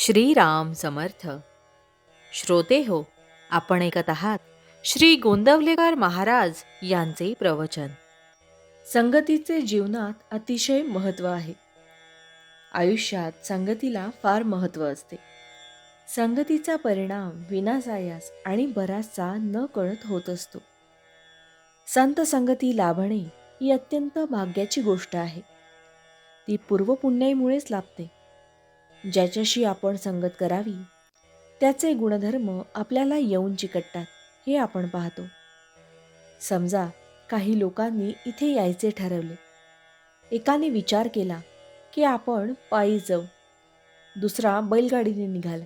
श्रीराम समर्थ. श्रोते हो, आपण ऐकत आहात श्री गोंदवलेकर महाराज यांचे प्रवचन. संगतीचे जीवनात अतिशय महत्त्व आहे. आयुष्यात संगतीला फार महत्त्व असते. संगतीचा परिणाम विनासायास आणि बराचसा न कळत होत असतो. संत संगती लाभणे ही अत्यंत भाग्याची गोष्ट आहे. ती पूर्वपुण्याईमुळेच लाभते. ज्याच्याशी आपण संगत करावी त्याचे गुणधर्म आपल्याला येऊन चिकटतात हे आपण पाहतो. समजा काही लोकांनी इथे यायचे ठरवले. एकाने विचार केला की आपण पायी जाऊ, दुसरा बैलगाडीने निघाला,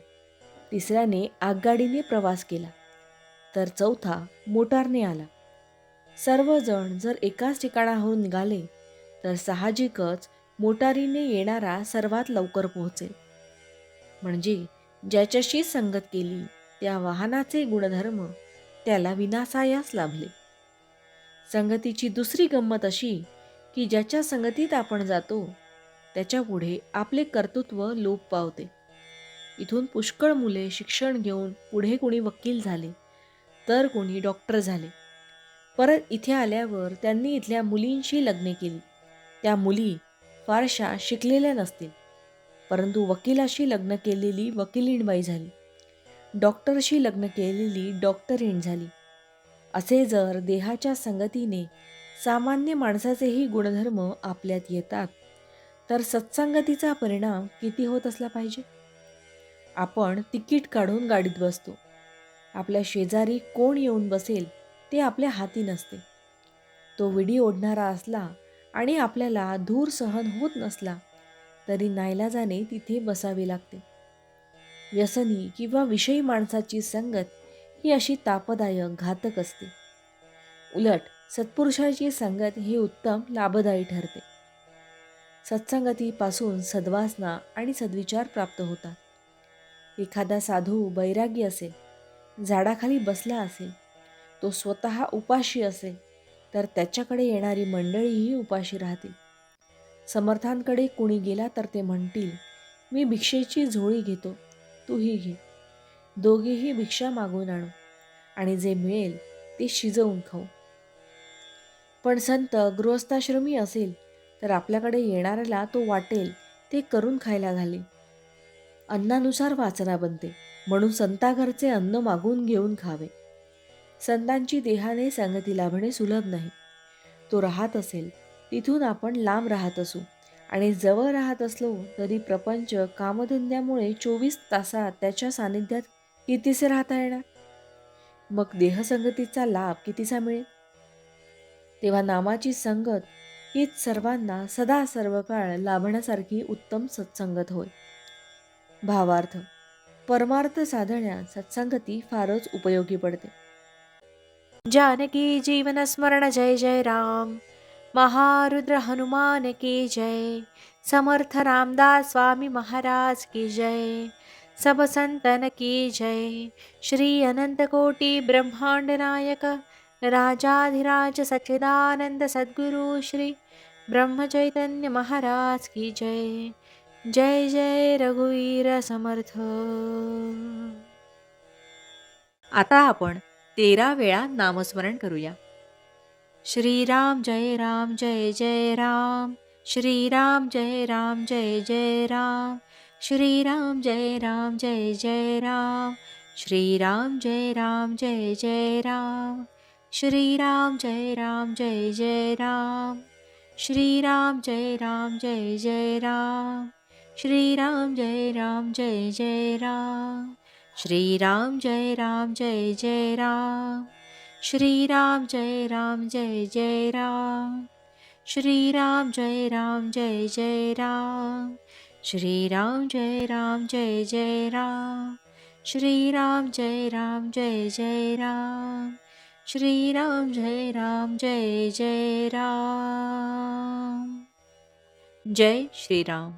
तिसऱ्याने आगगाडीने प्रवास केला, तर चौथा मोटारने आला. सर्वजण जर एकाच ठिकाणाहून निघाले तर साहजिकच मोटारीने येणारा सर्वात लवकर पोहोचेल. म्हणजे ज्याच्याशी संगत केली त्या वाहनाचे गुणधर्म त्याला विनासायास लाभले. संगतीची दुसरी गंमत अशी की ज्याच्या संगतीत आपण जातो त्याच्या पुढे आपले कर्तृत्व लोप पावते. इथून पुष्कळ मुले शिक्षण घेऊन पुढे कोणी वकील झाले, तर कोणी डॉक्टर झाले. परत इथे आल्यावर त्यांनी इथल्या मुलींशी लग्ने केली. त्या मुली फारशा शिकलेल्या नसतील, परंतु वकिलाशी लग्न केलेली वकिलीणबाई झाली, डॉक्टरशी लग्न केलेली डॉक्टरीण झाली. असे जर देहाच्या संगतीने सामान्य माणसाचेही गुणधर्म आपल्यात येतात तर सत्संगतीचा परिणाम किती होत असला पाहिजे. आपण तिकीट काढून गाडीत बसतो. आपल्या शेजारी कोण येऊन बसेल ते आपल्या हाती नसते. तो विडी ओढणारा असला आणि आपल्याला धूर सहन होत नसला तरी नाईलाजाने तिथे बसावे लागते. व्यसनी किंवा विषयी माणसाची संगत ही अशी तापदायक घातक असते. उलट सत्पुरुषाची संगत ही उत्तम लाभदायी ठरते. सत्संगतीपासून सद्वासना आणि सद्विचार प्राप्त होतात. एखादा साधू बैरागी असेल, झाडाखाली बसला असेल, तो स्वतः उपाशी असेल तर त्याच्याकडे येणारी मंडळीही उपाशी राहतील. समर्थांकडे कुणी गेला तर ते म्हणतील, मी भिक्षेची झोळी घेतो, तूही घे. दोघेही भिक्षा मागून आणू आणि जे मिळेल ते शिजवून खाऊ. पण संत गृहस्थाश्रमी असेल तर आपल्याकडे येणाऱ्याला तो वाटेल ते करून खायला घाले. अन्नानुसार वासना बनते, म्हणून संताघरचे अन्न मागून घेऊन खावे. संतांची देहाने संगती लाभणे सुलभ नाही. तो राहत असेल तिथून आपण लांब राहत असू आणि जवळ राहत असलो तरी प्रपंच कामधंद्यामुळे 24 तासात त्याच्या सानिध्यात कितीसे राहता येणार. मग देहसंगतीचा लाभ कितीसा मिळेल. तेव्हा नामाची संगत हीच सर्वांना सदा सर्व काळ लाभण्यासारखी उत्तम सत्संगत होय. भावार्थ, परमार्थ साधण्यात सत्संगती फारच उपयोगी पडते. जानकी जीवन स्मरण जय जय राम. महारुद्र हनुमान की जय. समर्थ रामदास स्वामी महाराज की जय. सब संतन की जय. श्री अनंत कोटि ब्रह्मांड नायक राजाधिराज सच्चिदानंद सद्गुरु श्री ब्रह्म चैतन्य महाराज की जय. जय जय रघुवीर समर्थ. आता आपण 13 वेळा नामस्मरण करूया. श्रीराम जय राम जय जय राम. श्रीराम जय राम जय जय राम. श्रीराम जय राम जय जय राम. श्रीराम जय राम जय जय राम. श्रीराम जय राम जय जय राम. श्रीराम जय राम जय जय राम. श्रीराम जय राम जय जय राम. श्रीराम जय राम जय जय राम. श्रीराम जय राम जय जय राम. श्रीराम जय राम जय जय राम. श्रीराम जय राम जय जय राम. श्रीराम जय राम जय जय राम. श्रीराम जय राम जय जय राम. जय श्रीराम.